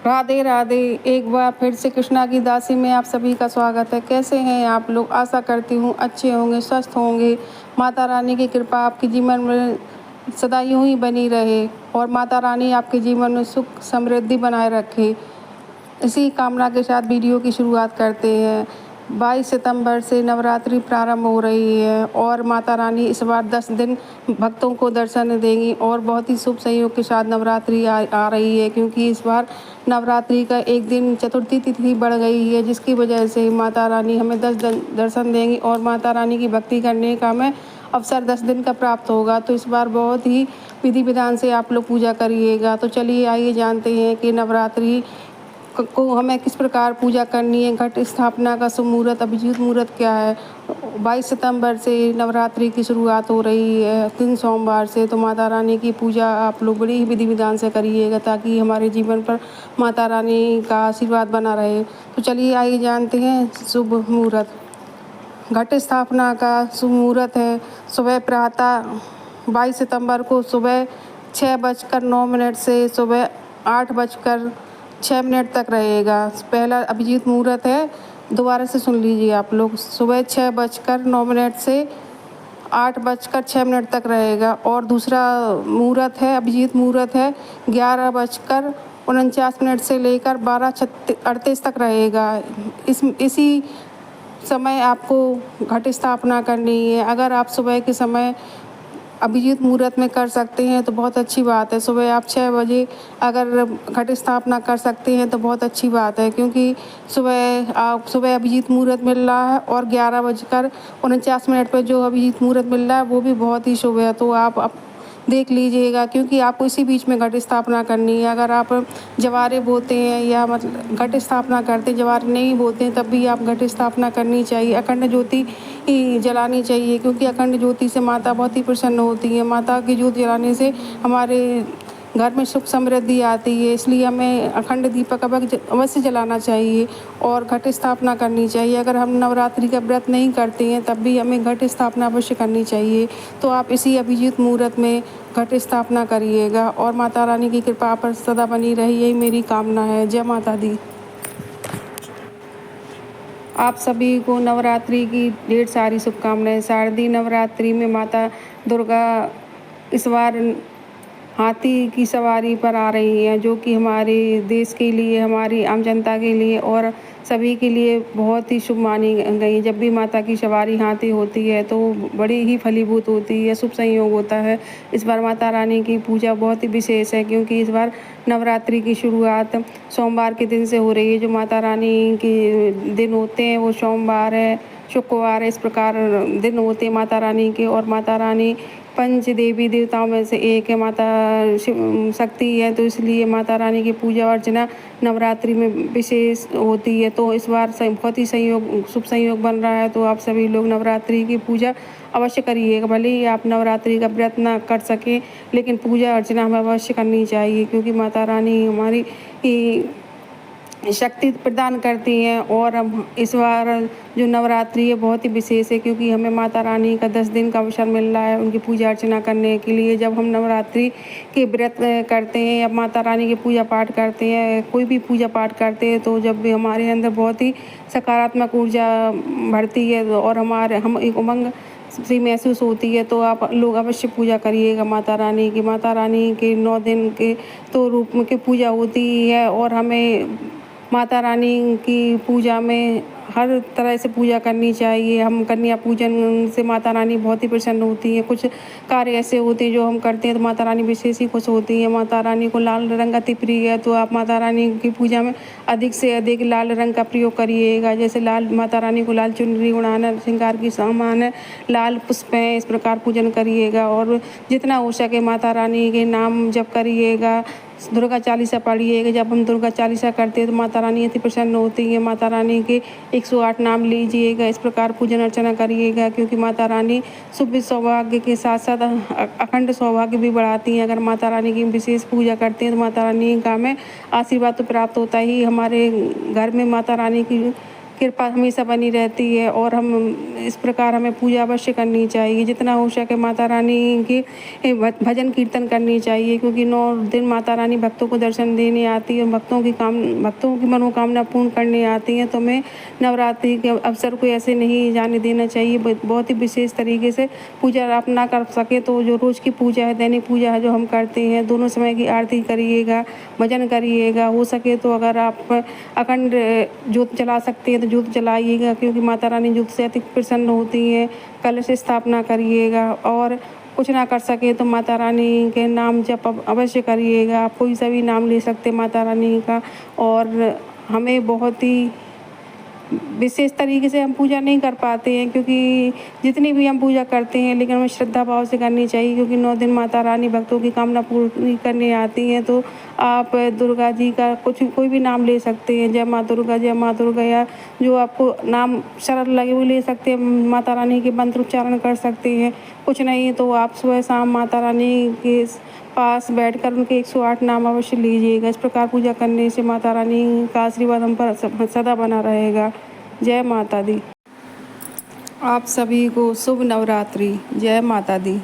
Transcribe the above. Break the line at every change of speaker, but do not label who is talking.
राधे राधे। एक बार फिर से कृष्णा की दासी में आप सभी का स्वागत है। कैसे हैं आप लोग? आशा करती हूँ अच्छे होंगे, स्वस्थ होंगे। माता रानी की कृपा आपके जीवन में सदा यूं ही बनी रहे और माता रानी आपके जीवन में सुख समृद्धि बनाए रखे। इसी कामना के साथ वीडियो की शुरुआत करते हैं। 22 सितंबर से नवरात्रि प्रारंभ हो रही है और माता रानी इस बार 10 दिन भक्तों को दर्शन देंगी और बहुत ही शुभ संयोग के साथ नवरात्रि आ रही है, क्योंकि इस बार नवरात्रि का एक दिन चतुर्थी तिथि बढ़ गई है, जिसकी वजह से माता रानी हमें 10 दिन दर्शन देंगी और माता रानी की भक्ति करने का हमें अवसर 10 दिन का प्राप्त होगा। तो इस बार बहुत ही विधि विधान से आप लोग पूजा करिएगा। तो चलिए आइए जानते हैं कि नवरात्रि को हमें किस प्रकार पूजा करनी है। घट स्थापना का शुभ मुहूर्त, अभिजीत मुहूर्त क्या है। 22 सितंबर से नवरात्रि की शुरुआत हो रही है, 3 सोमवार से। तो माता रानी की पूजा आप लोग बड़ी ही विधि विधान से करिएगा ताकि हमारे जीवन पर माता रानी का आशीर्वाद बना रहे। तो चलिए आइए जानते हैं शुभ मुहूर्त। घट स्थापना का शुभ मुहूर्त है सुबह प्रातः 22 सितंबर को सुबह 6:09 से सुबह 8:06 तक रहेगा। पहला अभिजीत मुहूर्त है, दोबारा से सुन लीजिए आप लोग। सुबह 6:09 से 8:06 तक रहेगा। और दूसरा मुहूर्त है, अभिजीत मुहूर्त है, 11:49 से लेकर 12:38 तक रहेगा। इसी समय आपको घट स्थापना करनी है। अगर आप सुबह के समय अभिजीत मुहूर्त में कर सकते हैं तो बहुत अच्छी बात है। सुबह आप 6 बजे अगर घट स्थापना कर सकते हैं तो बहुत अच्छी बात है, क्योंकि सुबह अभिजीत मुहूर्त मिल रहा है और 11:49 पर जो अभिजीत मुहूर्त मिल रहा है वो भी बहुत ही शुभ है। तो आप देख लीजिएगा, क्योंकि आपको इसी बीच में घट स्थापना करनी है। अगर आप जवारे बोते हैं या मतलब घट स्थापना करते जवारे नहीं बोते हैं तब भी आप घट स्थापना करनी चाहिए। अखंड ज्योति जलानी चाहिए, क्योंकि अखंड ज्योति से माता बहुत ही प्रसन्न होती है। माता की ज्योति जलाने से हमारे घर में सुख समृद्धि आती है, इसलिए हमें अखंड दीपक अवश्य जलाना चाहिए और घट स्थापना करनी चाहिए। अगर हम नवरात्रि का व्रत नहीं करते हैं तब भी हमें घट स्थापना अवश्य करनी चाहिए। तो आप इसी अभिजीत मुहूर्त में घट स्थापना करिएगा और माता रानी की कृपा पर सदा बनी रही, यही मेरी कामना है। जय माता दी। आप सभी को नवरात्रि की ढेर सारी शुभकामनाएं। शारदीय नवरात्रि में माता दुर्गा इस बार हाथी की सवारी पर आ रही हैं, जो कि हमारे देश के लिए, हमारी आम जनता के लिए और सभी के लिए बहुत ही शुभ मानी गई। जब भी माता की सवारी हाथी होती है तो बड़ी ही फलीभूत होती है, शुभ संयोग होता है। इस बार माता रानी की पूजा बहुत ही विशेष है, क्योंकि इस बार नवरात्रि की शुरुआत सोमवार के दिन से हो रही है। जो माता रानी के दिन होते हैं वो सोमवार है, शुक्रवार है, इस प्रकार दिन होते हैं माता रानी के। और माता रानी पंच देवी देवताओं में से एक है, माता शक्ति है, तो इसलिए माता रानी की पूजा अर्चना नवरात्रि में विशेष होती है। तो इस बार बहुत ही शुभ संयोग बन रहा है। तो आप सभी लोग नवरात्रि की पूजा अवश्य करिएगा। भले ही आप नवरात्रि का व्रत ना कर सकें, लेकिन पूजा अर्चना हमें अवश्य करनी चाहिए, क्योंकि माता रानी हमारी शक्ति प्रदान करती हैं। और इस बार जो नवरात्रि है बहुत ही विशेष है, क्योंकि हमें माता रानी का 10 दिन का अवसर मिल रहा है उनकी पूजा अर्चना करने के लिए। जब हम नवरात्रि के व्रत करते हैं या माता रानी की पूजा पाठ करते हैं, कोई भी पूजा पाठ करते हैं, तो जब भी हमारे अंदर बहुत ही सकारात्मक ऊर्जा बढ़ती है और हम एक उमंग सी महसूस होती है। तो आप लोग अवश्य पूजा करिएगा माता रानी की। माता रानी के 9 दिन के तो रूप में की पूजा होती है और हमें माता रानी की पूजा में हर तरह से पूजा करनी चाहिए। हम कन्या पूजन से माता रानी बहुत ही प्रसन्न होती हैं। कुछ कार्य ऐसे होते हैं जो हम करते हैं तो माता रानी विशेष ही खुश होती हैं। माता रानी को लाल रंग अति प्रिय है, तो आप माता रानी की पूजा में अधिक से अधिक लाल रंग का प्रयोग करिएगा। जैसे लाल माता रानी को लाल चुनरी उड़ाना, श्रृंगार की सामान है, लाल पुष्प है, इस प्रकार पूजन करिएगा। और जितना हो सके माता रानी के नाम जप करिएगा, दुर्गा चालीसा पढ़िएगा। जब हम दुर्गा चालीसा करते हैं तो माता रानी अति प्रसन्न होती है। माता रानी के 108 नाम लीजिएगा, इस प्रकार पूजन अर्चना करिएगा, क्योंकि माता रानी शुभ सौभाग्य के साथ साथ अखंड सौभाग्य भी बढ़ाती हैं। अगर माता रानी की विशेष पूजा करते हैं तो माता रानी का हमें आशीर्वाद तो प्राप्त होता ही। हमारे घर में माता रानी की कृपा हमेशा बनी रहती है। और हम इस प्रकार हमें पूजा अवश्य करनी चाहिए, जितना हो सके माता रानी के भजन कीर्तन करनी चाहिए, क्योंकि 9 दिन माता रानी भक्तों को दर्शन देने आती है, भक्तों की मनोकामना पूर्ण करने आती हैं। तो हमें नवरात्रि के अवसर को ऐसे नहीं जाने देना चाहिए। बहुत ही विशेष तरीके से पूजा आप ना कर सके तो जो रोज़ की पूजा है, दैनिक पूजा है जो हम करते हैं, दोनों समय की आरती करिएगा, भजन करिएगा। हो सके तो अगर आप अखंड ज्योत जला सकते हैं तो ज्योत जलाइएगा, क्योंकि माता रानी ज्योत से अति प्रसन्न होती हैं। कलश स्थापना करिएगा, और कुछ ना कर सके तो माता रानी के नाम जप अवश्य करिएगा। आप कोई सा भी नाम ले सकते हैं माता रानी का। और हमें बहुत ही विशेष तरीके से हम पूजा नहीं कर पाते हैं, क्योंकि जितनी भी हम पूजा करते हैं लेकिन हमें श्रद्धा भाव से करनी चाहिए, क्योंकि 9 दिन माता रानी भक्तों की कामना पूरी करने आती हैं। तो आप दुर्गा जी का कोई भी नाम ले सकते हैं, जय माँ दुर्गा, या जो आपको नाम सरल लगे वो ले सकते हैं। माता रानी के मंत्र उच्चारण कर सकते हैं। कुछ नहीं तो आप सुबह शाम माता रानी के पास बैठकर उनके 108 नाम अवश्य लीजिएगा। इस प्रकार पूजा करने से माता रानी का आशीर्वाद हम पर सदा बना रहेगा। जय माता दी। आप सभी को शुभ नवरात्रि। जय माता दी।